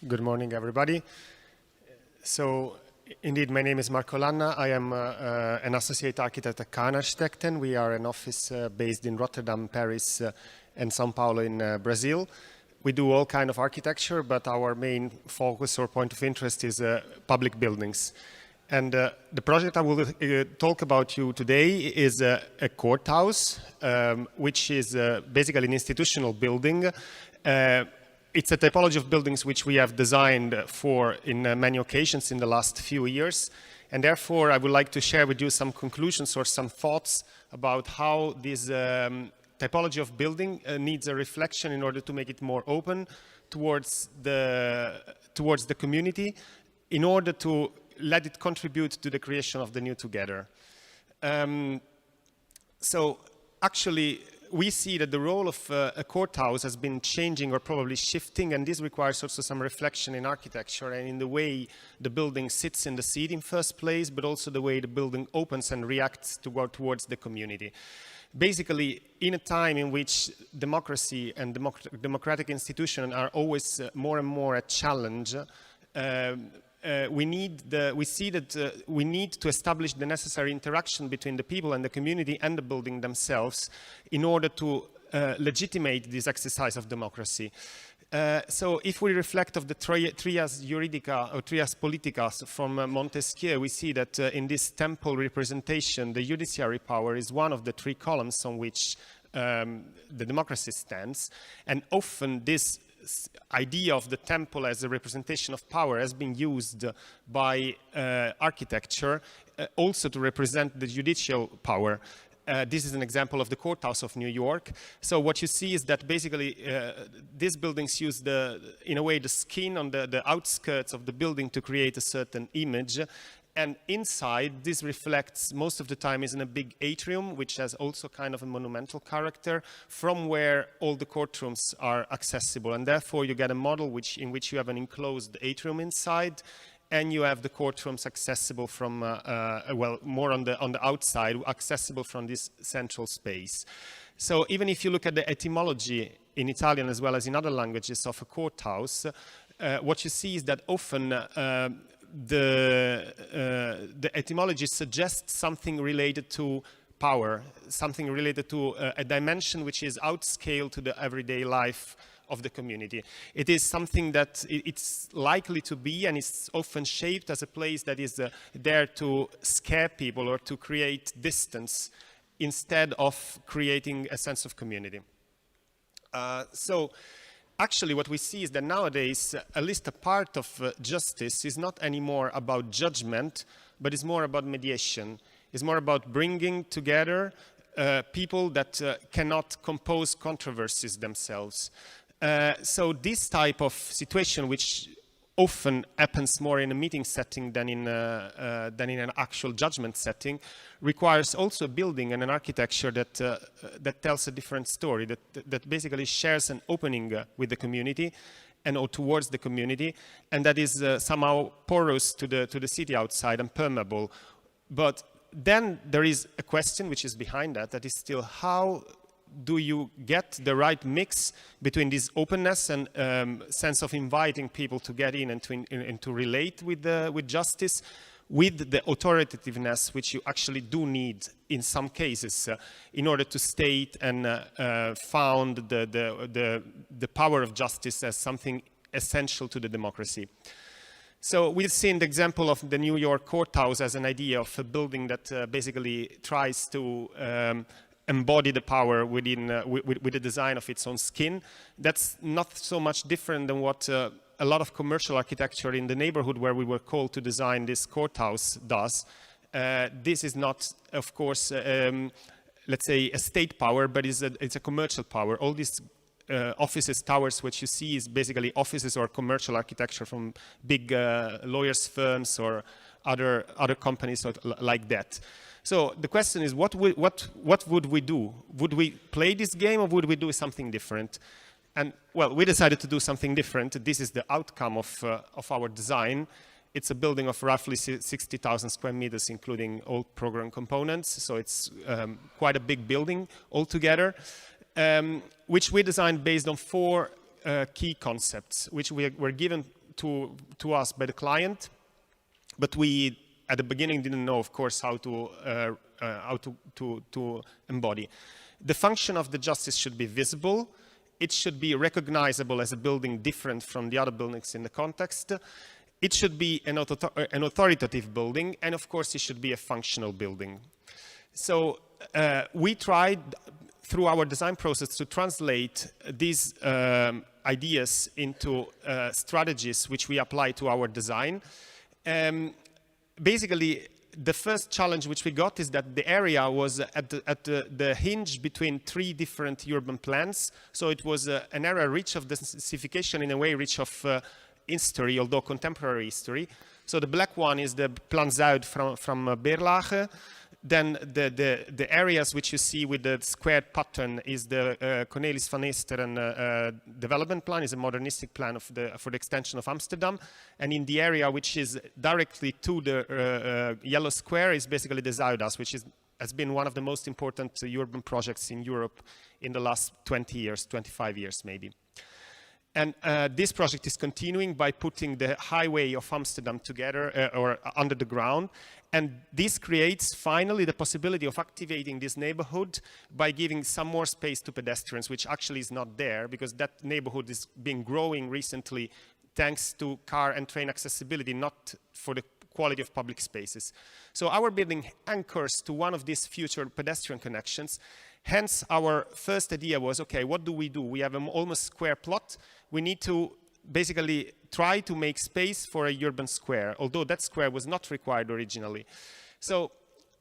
Good morning, everybody. So, indeed, my name is Lanna. I am an associate architect at KAAN Architecten. We are an office based in Rotterdam, Paris, and São Paulo in Brazil. We do all kind of architecture, but our main focus or point of interest is public buildings. And the project I will talk about you today is a courthouse, which is basically an institutional building. It's a typology of buildings which we have designed for in many occasions in the last few years. And therefore, I would like to share with you some conclusions or some thoughts about how this typology of building needs a reflection in order to make it more open towards the community, in order to let it contribute to the creation of the new together. So actually, we see that the role of a courthouse has been changing or probably shifting, and this requires also some reflection in architecture and in the way the building sits in the city in first place, but also the way the building opens and reacts towards the community. Basically, in a time in which democracy and democratic institutions are always more and more a challenge, we need to establish the necessary interaction between the people and the community and the building themselves in order to legitimate this exercise of democracy. So if we reflect of the trias juridica or trias politicas from Montesquieu, we see that in this temple representation, the judiciary power is one of the three columns on which the democracy stands, and often this idea of the temple as a representation of power has been used by architecture also to represent the judicial power. This is an example of the courthouse of New York. So what you see is that basically these buildings use in a way the skin on the outskirts of the building to create a certain image. And inside, this reflects most of the time is in a big atrium, which has also kind of a monumental character, from where all the courtrooms are accessible. And therefore, you get a model in which you have an enclosed atrium inside, and you have the courtrooms accessible from, well, more on the outside, accessible from this central space. So even if you look at the etymology in Italian as well as in other languages of a courthouse, what you see is that often the etymology suggests something related to power, something related to a dimension which is outscaled to the everyday life of the community. It is something that it's likely to be, and it's often shaped as a place that is there to scare people or to create distance instead of creating a sense of community. Actually, what we see is that nowadays, at least a part of justice is not anymore about judgment, but is more about mediation. It's more about bringing together people that cannot compose controversies themselves. So this type of situation, which often happens more in a meeting setting than in an actual judgment setting, requires also a building and an architecture that tells a different story, that basically shares an opening with the community or towards the community, and that is somehow porous to the city outside and permeable. But then there is a question which is behind that is still how do you get the right mix between this openness and sense of inviting people to get in and to relate with justice, with the authoritativeness which you actually do need in some cases in order to state and found the power of justice as something essential to the democracy. So we've seen the example of the New York courthouse as an idea of a building that basically tries to embody the power with the design of its own skin. That's not so much different than what a lot of commercial architecture in the neighborhood where we were called to design this courthouse does. This is not, of course, let's say a state power, but it's a commercial power. All these offices, towers, which you see is basically offices or commercial architecture from big lawyers' firms or other companies like that. So the question is, what would we do? Would we play this game or would we do something different? And well, we decided to do something different. This is the outcome of our design. It's a building of roughly 60,000 square meters, including all program components. So it's quite a big building altogether, which we designed based on four key concepts, which were given to us by the client, but we at the beginning didn't know, of course, how to embody. The function of the justice should be visible. It should be recognizable as a building different from the other buildings in the context. It should be an authoritative building, and of course, it should be a functional building. So we tried through our design process to translate these ideas into strategies which we apply to our design. Basically, the first challenge which we got is that the area was at the hinge between 3 different urban plans. So it was an area rich of densification, in a way rich of history, although contemporary history. So the black one is the Plan Zuid from Berlage. Then the areas which you see with the squared pattern is the Cornelis van Eesteren development plan, is a modernistic plan for the extension of Amsterdam. And in the area which is directly to the yellow square is basically the Zuidas, which has been one of the most important urban projects in Europe in the last 20 years, 25 years maybe. And this project is continuing by putting the highway of Amsterdam together or under the ground. And this creates finally the possibility of activating this neighborhood by giving some more space to pedestrians, which actually is not there because that neighborhood is been growing recently thanks to car and train accessibility, not for the quality of public spaces. So our building anchors to one of these future pedestrian connections. Hence, our first idea was, okay, what do? We have an almost square plot. We need to basically try to make space for a urban square, although that square was not required originally. So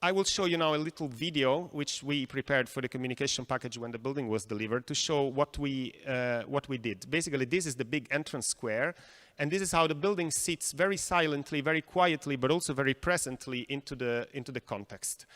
I will show you now a little video which we prepared for the communication package when the building was delivered to show what we did. Basically, this is the big entrance square, and this is how the building sits very silently, very quietly, but also very presently into the context.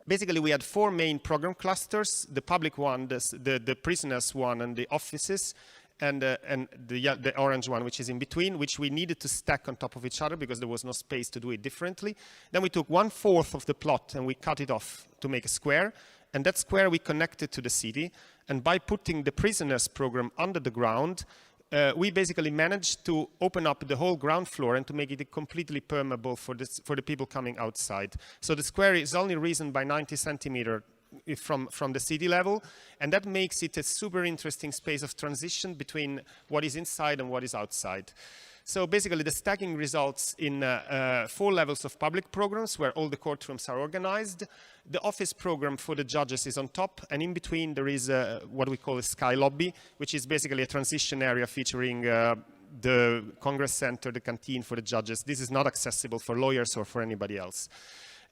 Basically, we had 4 main program clusters: the public one, the prisoners one, and the offices, and the orange one, which is in between, which we needed to stack on top of each other because there was no space to do it differently. Then we took 1/4 of the plot and we cut it off to make a square, and that square we connected to the city. And by putting the prisoners program under the ground, we basically managed to open up the whole ground floor and to make it completely permeable for the people coming outside. So the square is only risen by 90 centimeters from the city level, and that makes it a super interesting space of transition between what is inside and what is outside. So basically the stacking results in 4 levels of public programs where all the courtrooms are organized. The office program for the judges is on top, and in between there is what we call a sky lobby, which is basically a transition area featuring the Congress Center, the canteen for the judges. This is not accessible for lawyers or for anybody else.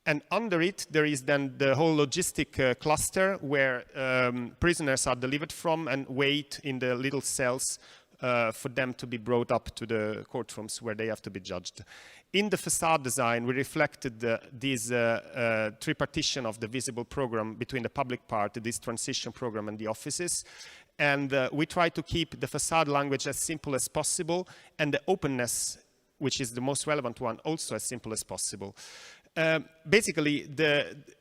And under it, there is then the whole logistic cluster where prisoners are delivered from and wait in the little cells for them to be brought up to the courtrooms where they have to be judged. In the facade design, we reflected this tripartition of the visible program between the public part, this transition program, and the offices. And we try to keep the facade language as simple as possible, and the openness, which is the most relevant one, also as simple as possible. Basically,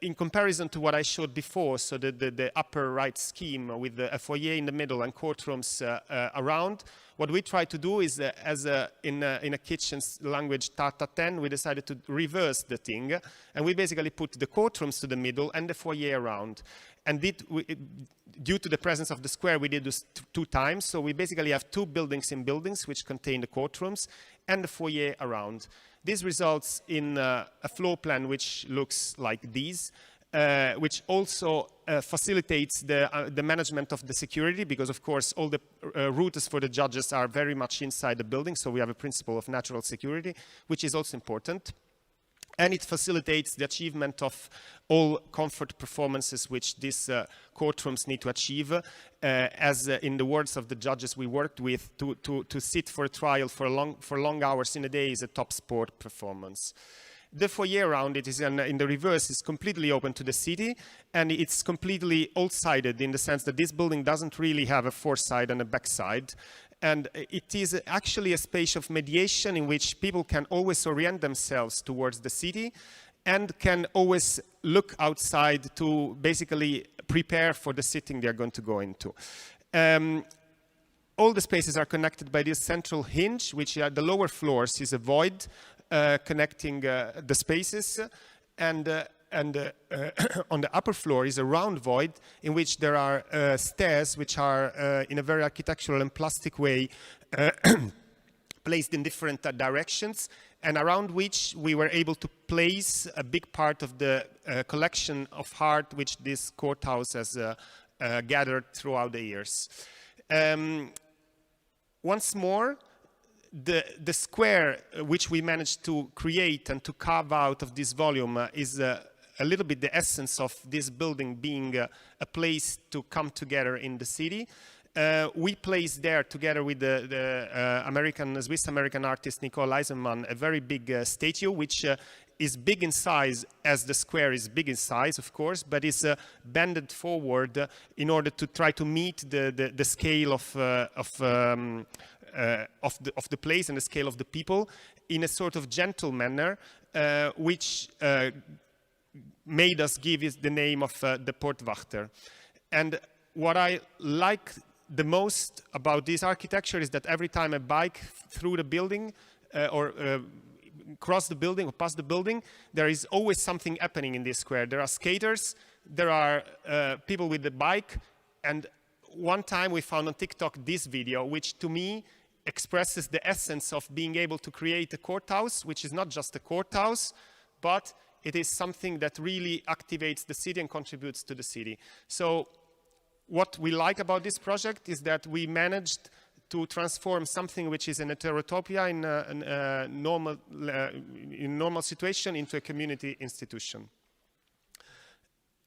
in comparison to what I showed before, so the upper right scheme with a foyer in the middle and courtrooms around, what we try to do is, in a kitchen language tata-ten, we decided to reverse the thing, and we basically put the courtrooms to the middle and the foyer around. And due to the presence of the square, we did this 2 times, so we basically have 2 buildings in buildings which contain the courtrooms and the foyer around. This results in a floor plan which looks like this, which also facilitates the management of the security, because of course all the routes for the judges are very much inside the building, so we have a principle of natural security, which is also important. And it facilitates the achievement of all comfort performances which these courtrooms need to achieve. As in the words of the judges we worked with, to sit for a trial for long hours in a day is a top sport performance. The foyer around it is in the reverse, is completely open to the city, and it's completely all-sided in the sense that this building doesn't really have a foreside and a backside. And it is actually a space of mediation in which people can always orient themselves towards the city and can always look outside to basically prepare for the sitting they're going to go into. All the spaces are connected by this central hinge, which the lower floors is a void connecting the spaces, and on the upper floor is a round void in which there are stairs which are in a very architectural and plastic way placed in different directions, and around which we were able to place a big part of the collection of art which this courthouse has gathered throughout the years. Once more, the square which we managed to create and to carve out of this volume is a little bit the essence of this building being a place to come together in the city. We placed there, together with the Swiss-American artist Nicole Eisenman, a very big statue, which is big in size, as the square is big in size, of course, but is bended forward in order to try to meet the scale of the place and the scale of the people in a sort of gentle manner, which made us give it the name of the Poortwachter. And what I like the most about this architecture is that every time I bike through the building or cross the building or past the building, there is always something happening in this square. There are skaters, there are people with the bike, and one time we found on TikTok this video, which to me expresses the essence of being able to create a courthouse, which is not just a courthouse, but it is something that really activates the city and contributes to the city. So what we like about this project is that we managed to transform something which is an heterotopia in a normal situation into a community institution.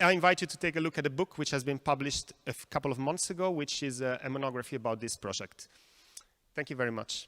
I invite you to take a look at a book which has been published a couple of months ago, which is a monography about this project. Thank you very much.